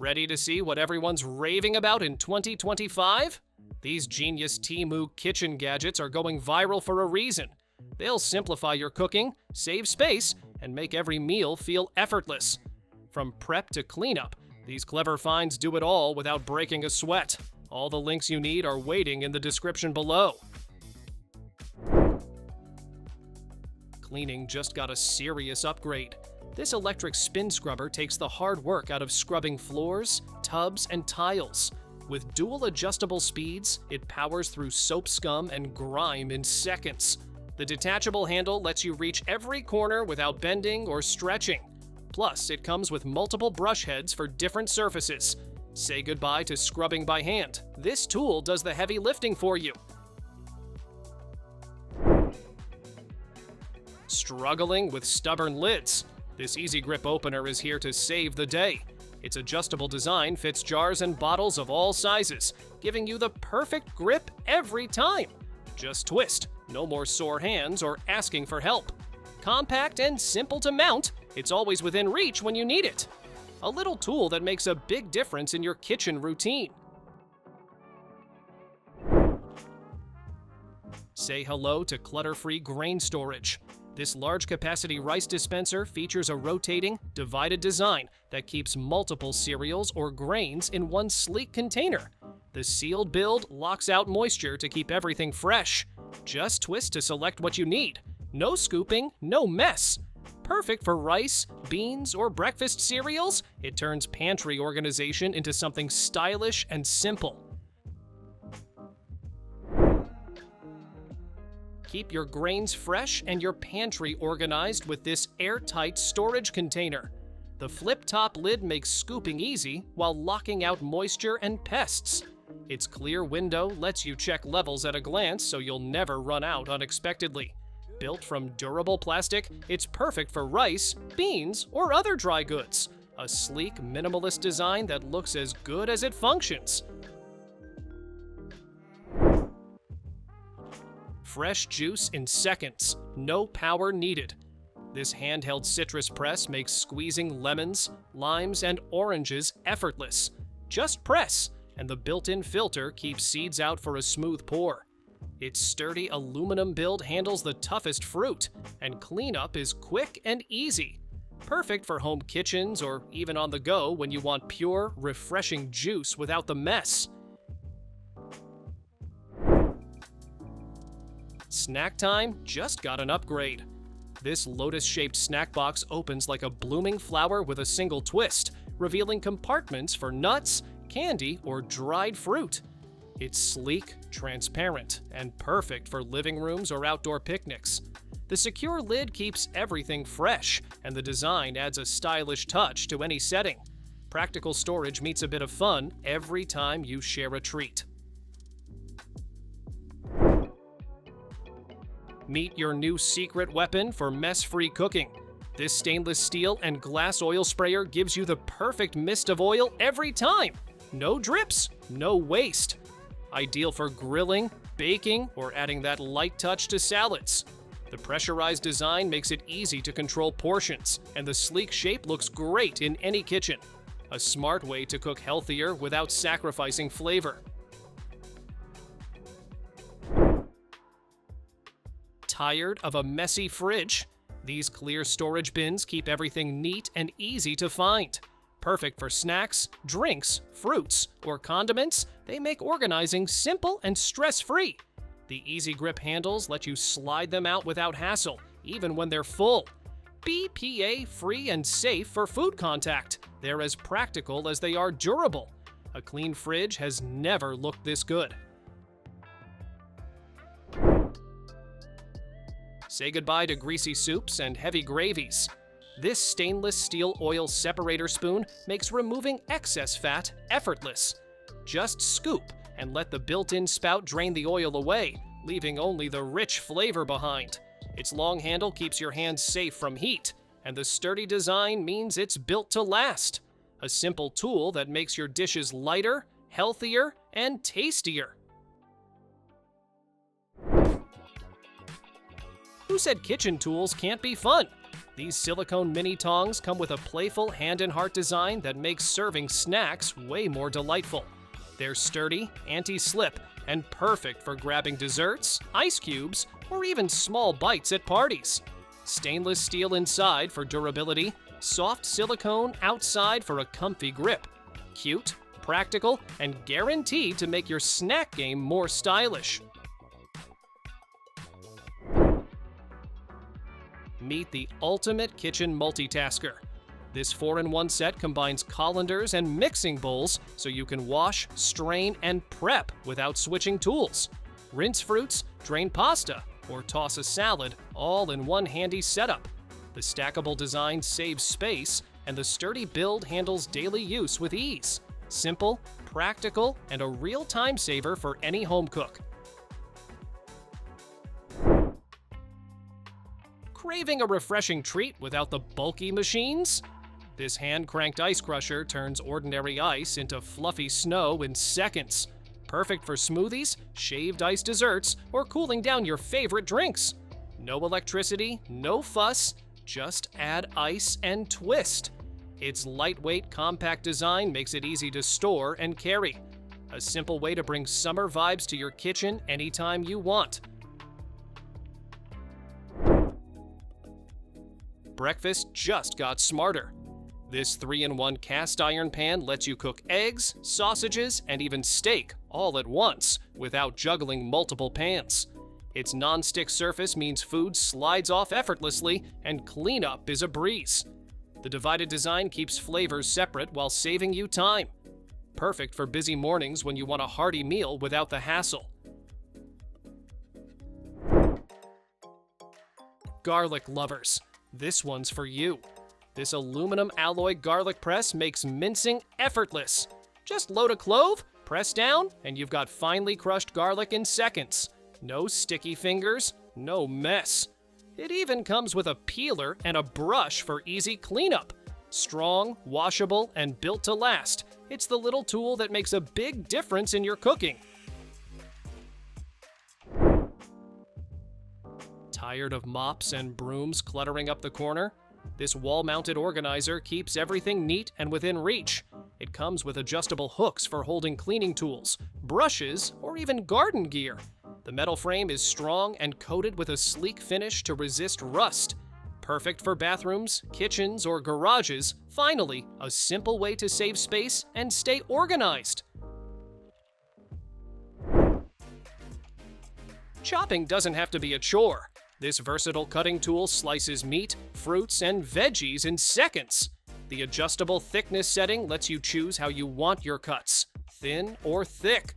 Ready to see what everyone's raving about in 2025? These genius TEMU kitchen gadgets are going viral for a reason. They'll simplify your cooking, save space, and make every meal feel effortless. From prep to cleanup, these clever finds do it all without breaking a sweat. All the links you need are waiting in the description below. Cleaning just got a serious upgrade. This electric spin scrubber takes the hard work out of scrubbing floors, tubs, and tiles. With dual adjustable speeds, it powers through soap scum and grime in seconds. The detachable handle lets you reach every corner without bending or stretching. Plus, it comes with multiple brush heads for different surfaces. Say goodbye to scrubbing by hand. This tool does the heavy lifting for you. Struggling with stubborn lids? This easy grip opener is here to save the day. Its adjustable design fits jars and bottles of all sizes, giving you the perfect grip every time. Just twist, no more sore hands or asking for help. Compact and simple to mount, it's always within reach when you need it. A little tool that makes a big difference in your kitchen routine. Say hello to clutter-free grain storage. This large-capacity rice dispenser features a rotating, divided design that keeps multiple cereals or grains in one sleek container. The sealed build locks out moisture to keep everything fresh. Just twist to select what you need. No scooping, no mess. Perfect for rice, beans, or breakfast cereals, it turns pantry organization into something stylish and simple. Keep your grains fresh and your pantry organized with this airtight storage container. The flip-top lid makes scooping easy while locking out moisture and pests. Its clear window lets you check levels at a glance so you'll never run out unexpectedly. Built from durable plastic, it's perfect for rice, beans, or other dry goods. A sleek, minimalist design that looks as good as it functions. Fresh juice in seconds, no power needed. This handheld citrus press makes squeezing lemons, limes, and oranges effortless. Just press, and the built-in filter keeps seeds out for a smooth pour. Its sturdy aluminum build handles the toughest fruit, and cleanup is quick and easy. Perfect for home kitchens or even on the go when you want pure, refreshing juice without the mess. Snack time just got an upgrade. This lotus-shaped snack box opens like a blooming flower with a single twist, revealing compartments for nuts, candy, or dried fruit. It's sleek, transparent, and perfect for living rooms or outdoor picnics. The secure lid keeps everything fresh, and the design adds a stylish touch to any setting. Practical storage meets a bit of fun every time you share a treat. Meet your new secret weapon for mess-free cooking. This stainless steel and glass oil sprayer gives you the perfect mist of oil every time. No drips, no waste. Ideal for grilling, baking, or adding that light touch to salads. The pressurized design makes it easy to control portions, and the sleek shape looks great in any kitchen. A smart way to cook healthier without sacrificing flavor. Tired of a messy fridge? These clear storage bins keep everything neat and easy to find. Perfect for snacks, drinks, fruits, or condiments, they make organizing simple and stress-free. The easy grip handles let you slide them out without hassle, even when they're full. BPA-free and safe for food contact. They're as practical as they are durable. A clean fridge has never looked this good. Say goodbye to greasy soups and heavy gravies. This stainless steel oil separator spoon makes removing excess fat effortless. Just scoop and let the built-in spout drain the oil away, leaving only the rich flavor behind. Its long handle keeps your hands safe from heat, and the sturdy design means it's built to last. A simple tool that makes your dishes lighter, healthier, and tastier. Who said kitchen tools can't be fun? These silicone mini tongs come with a playful hand and heart design that makes serving snacks way more delightful. They're sturdy, anti-slip, and perfect for grabbing desserts, ice cubes, or even small bites at parties. Stainless steel inside for durability, soft silicone outside for a comfy grip. Cute, practical, and guaranteed to make your snack game more stylish. Meet the ultimate kitchen multitasker. This 4-in-1 set combines colanders and mixing bowls so you can wash, strain, and prep without switching tools. Rinse fruits, drain pasta, or toss a salad all in one handy setup. The stackable design saves space, and the sturdy build handles daily use with ease. Simple, practical, and a real time saver for any home cook. Craving a refreshing treat without the bulky machines? This hand-cranked ice crusher turns ordinary ice into fluffy snow in seconds. Perfect for smoothies, shaved ice desserts, or cooling down your favorite drinks. No electricity, no fuss, just add ice and twist. Its lightweight, compact design makes it easy to store and carry. A simple way to bring summer vibes to your kitchen anytime you want. Breakfast just got smarter. This 3-in-1 cast iron pan lets you cook eggs, sausages, and even steak all at once without juggling multiple pans. Its non-stick surface means food slides off effortlessly and cleanup is a breeze. The divided design keeps flavors separate while saving you time. Perfect for busy mornings when you want a hearty meal without the hassle. Garlic lovers, this one's for you. This aluminum alloy garlic press makes mincing effortless. Just load a clove, press down, and you've got finely crushed garlic in seconds. No sticky fingers, no mess. It even comes with a peeler and a brush for easy cleanup. Strong, washable, and built to last. It's the little tool that makes a big difference in your cooking. Tired of mops and brooms cluttering up the corner? This wall-mounted organizer keeps everything neat and within reach. It comes with adjustable hooks for holding cleaning tools, brushes, or even garden gear. The metal frame is strong and coated with a sleek finish to resist rust. Perfect for bathrooms, kitchens, or garages. Finally, a simple way to save space and stay organized. Chopping doesn't have to be a chore. This versatile cutting tool slices meat, fruits, and veggies in seconds. The adjustable thickness setting lets you choose how you want your cuts, thin or thick.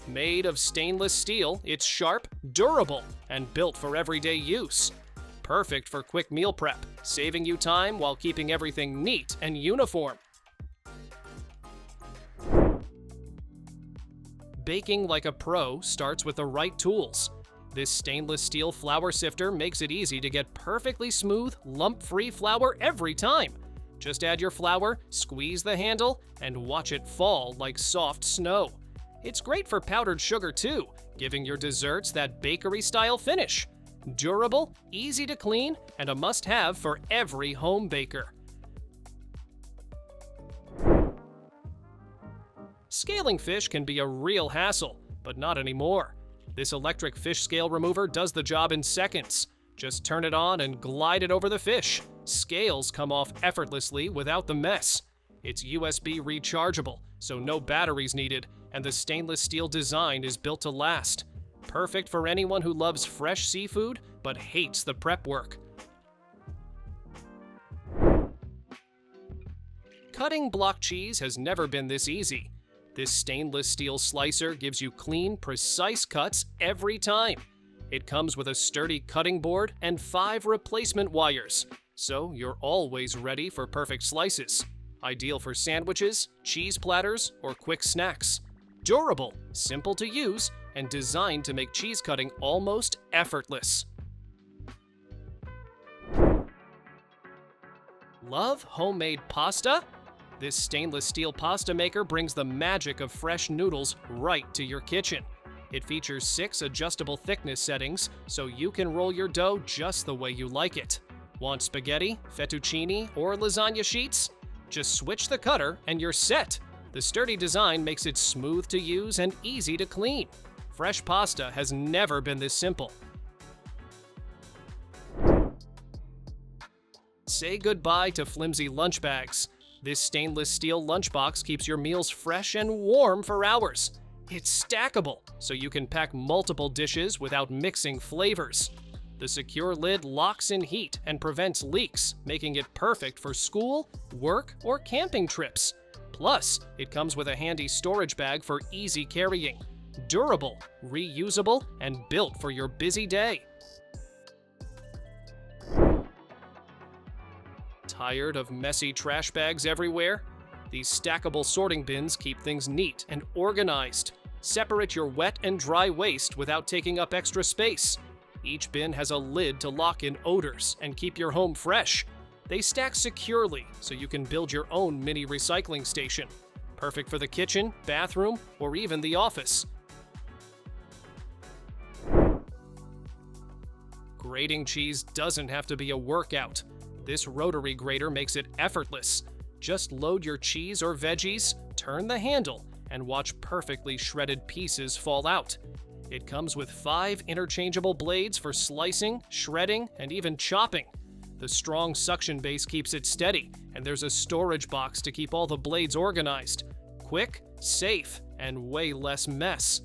Made of stainless steel, it's sharp, durable, and built for everyday use. Perfect for quick meal prep, saving you time while keeping everything neat and uniform. Baking like a pro starts with the right tools. This stainless steel flour sifter makes it easy to get perfectly smooth, lump-free flour every time. Just add your flour, squeeze the handle, and watch it fall like soft snow. It's great for powdered sugar too, giving your desserts that bakery-style finish. Durable, easy to clean, and a must-have for every home baker. Scaling fish can be a real hassle, but not anymore. This electric fish scale remover does the job in seconds. Just turn it on and glide it over the fish. Scales come off effortlessly without the mess. It's USB rechargeable, so no batteries needed, and the stainless steel design is built to last. Perfect for anyone who loves fresh seafood but hates the prep work. Cutting block cheese has never been this easy. This stainless steel slicer gives you clean, precise cuts every time. It comes with a sturdy cutting board and 5 replacement wires, so you're always ready for perfect slices. Ideal for sandwiches, cheese platters, or quick snacks. Durable, simple to use, and designed to make cheese cutting almost effortless. Love homemade pasta? This stainless steel pasta maker brings the magic of fresh noodles right to your kitchen. It features 6 adjustable thickness settings, so you can roll your dough just the way you like it. Want spaghetti, fettuccine, or lasagna sheets? Just switch the cutter and you're set. The sturdy design makes it smooth to use and easy to clean. Fresh pasta has never been this simple. Say goodbye to flimsy lunch bags. This stainless steel lunchbox keeps your meals fresh and warm for hours. It's stackable, so you can pack multiple dishes without mixing flavors. The secure lid locks in heat and prevents leaks, making it perfect for school, work, or camping trips. Plus, it comes with a handy storage bag for easy carrying. Durable, reusable, and built for your busy day. Tired of messy trash bags everywhere? These stackable sorting bins keep things neat and organized. Separate your wet and dry waste without taking up extra space. Each bin has a lid to lock in odors and keep your home fresh. They stack securely, so you can build your own mini recycling station. Perfect for the kitchen, bathroom, or even the office. Grating cheese doesn't have to be a workout. This rotary grater makes it effortless. Just load your cheese or veggies, turn the handle, and watch perfectly shredded pieces fall out. It comes with 5 interchangeable blades for slicing, shredding, and even chopping. The strong suction base keeps it steady, and there's a storage box to keep all the blades organized. Quick, safe, and way less mess.